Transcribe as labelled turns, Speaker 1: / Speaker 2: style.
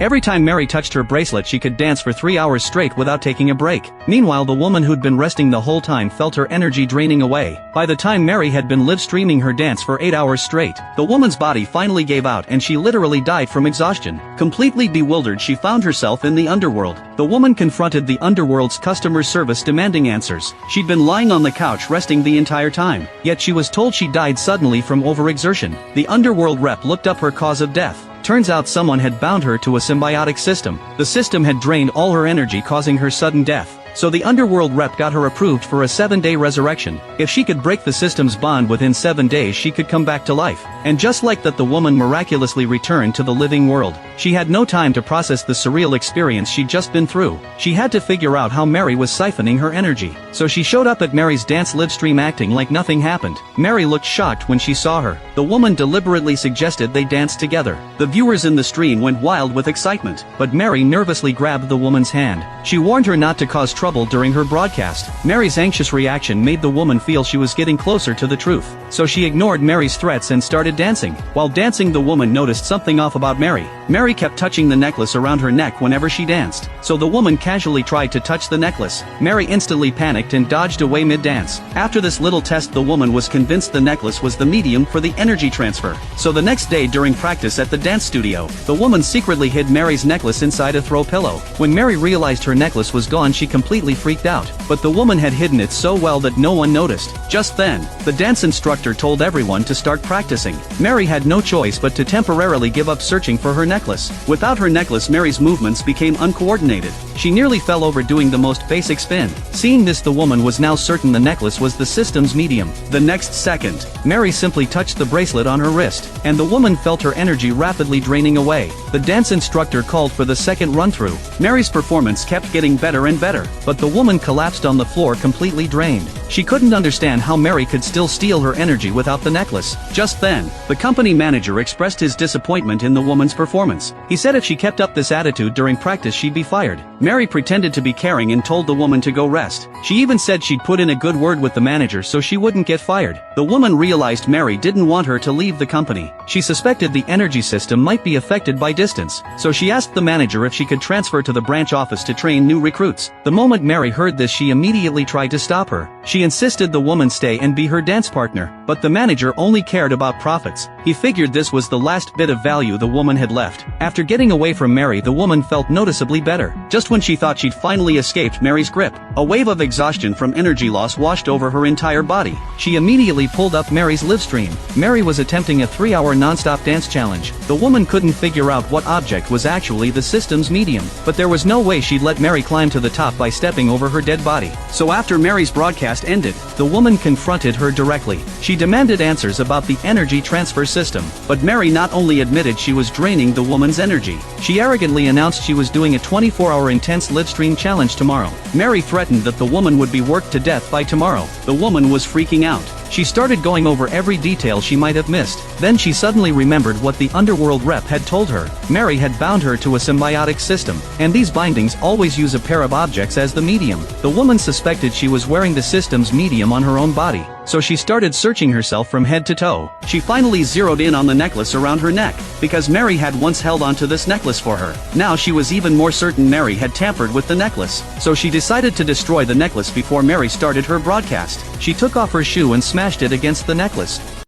Speaker 1: Every time Mary touched her bracelet she could dance for 3 hours straight without taking a break. Meanwhile the woman who'd been resting the whole time felt her energy draining away. By the time Mary had been live streaming her dance for 8 hours straight, the woman's body finally gave out and she literally died from exhaustion. Completely bewildered she found herself in the underworld. The woman confronted the underworld's customer service demanding answers. She'd been lying on the couch resting the entire time, yet she was told she died suddenly from overexertion. The underworld rep looked up her cause of death. Turns out someone had bound her to a symbiotic system. The system had drained all her energy, causing her sudden death. So the underworld rep got her approved for a 7-day resurrection. If she could break the system's bond within 7 days she could come back to life. And just like that the woman miraculously returned to the living world. She had no time to process the surreal experience she'd just been through. She had to figure out how Mary was siphoning her energy. So she showed up at Mary's dance livestream acting like nothing happened. Mary looked shocked when she saw her. The woman deliberately suggested they dance together. The viewers in the stream went wild with excitement. But Mary nervously grabbed the woman's hand. She warned her not to cause trouble during her broadcast. Mary's anxious reaction made the woman feel she was getting closer to the truth. So she ignored Mary's threats and started dancing. While dancing the woman noticed something off about Mary. Mary kept touching the necklace around her neck whenever she danced. So the woman casually tried to touch the necklace. Mary instantly panicked and dodged away mid-dance. After this little test the woman was convinced the necklace was the medium for the energy transfer. So the next day during practice at the dance studio, the woman secretly hid Mary's necklace inside a throw pillow. When Mary realized her necklace was gone she completely freaked out. But the woman had hidden it so well that no one noticed. Just then, the dance instructor told everyone to start practicing. Mary had no choice but to temporarily give up searching for her necklace. Without her necklace Mary's movements became uncoordinated. She nearly fell over doing the most basic spin. Seeing this the woman was now certain the necklace was the system's medium. The next second, Mary simply touched the bracelet on her wrist, and the woman felt her energy rapidly draining away. The dance instructor called for the second run-through. Mary's performance kept getting better and better, but the woman collapsed on the floor completely drained. She couldn't understand how Mary could still steal her energy without the necklace. Just then, the company manager expressed his disappointment in the woman's performance. He said if she kept up this attitude during practice she'd be fired. Mary pretended to be caring and told the woman to go rest. She even said she'd put in a good word with the manager so she wouldn't get fired. The woman realized Mary didn't want her to leave the company. She suspected the energy system might be affected by distance, so she asked the manager if she could transfer to the branch office to train new recruits. The moment Mary heard this she immediately tried to stop her. She insisted the woman stay and be her dance partner, but the manager only cared about profits. He figured this was the last bit of value the woman had left. After getting away from Mary the woman felt noticeably better. Just when she thought she'd finally escaped Mary's grip, a wave of exhaustion from energy loss washed over her entire body. She immediately pulled up Mary's live stream. Mary was attempting a 3-hour non-stop dance challenge. The woman couldn't figure out what object was actually the system's medium, but there was no way she'd let Mary climb to the top by stepping over her dead body. So after Mary's broadcast ended, the woman confronted her directly. She demanded answers about the energy transfer system, but Mary not only admitted she was draining the woman's energy, she arrogantly announced she was doing a 24-hour intense livestream challenge tomorrow. Mary threatened that the woman would be worked to death by tomorrow. The woman was freaking out. She started going over every detail she might have missed. Then she suddenly remembered what the underworld rep had told her. Mary had bound her to a symbiotic system, and these bindings always use a pair of objects as the medium. The woman suspected she was wearing the system's medium on her own body, so she started searching herself from head to toe. She finally zeroed in on the necklace around her neck, because Mary had once held onto this necklace for her. Now she was even more certain Mary had tampered with the necklace, so she decided to destroy the necklace before Mary started her broadcast. She took off her shoe and smashed it against the necklace.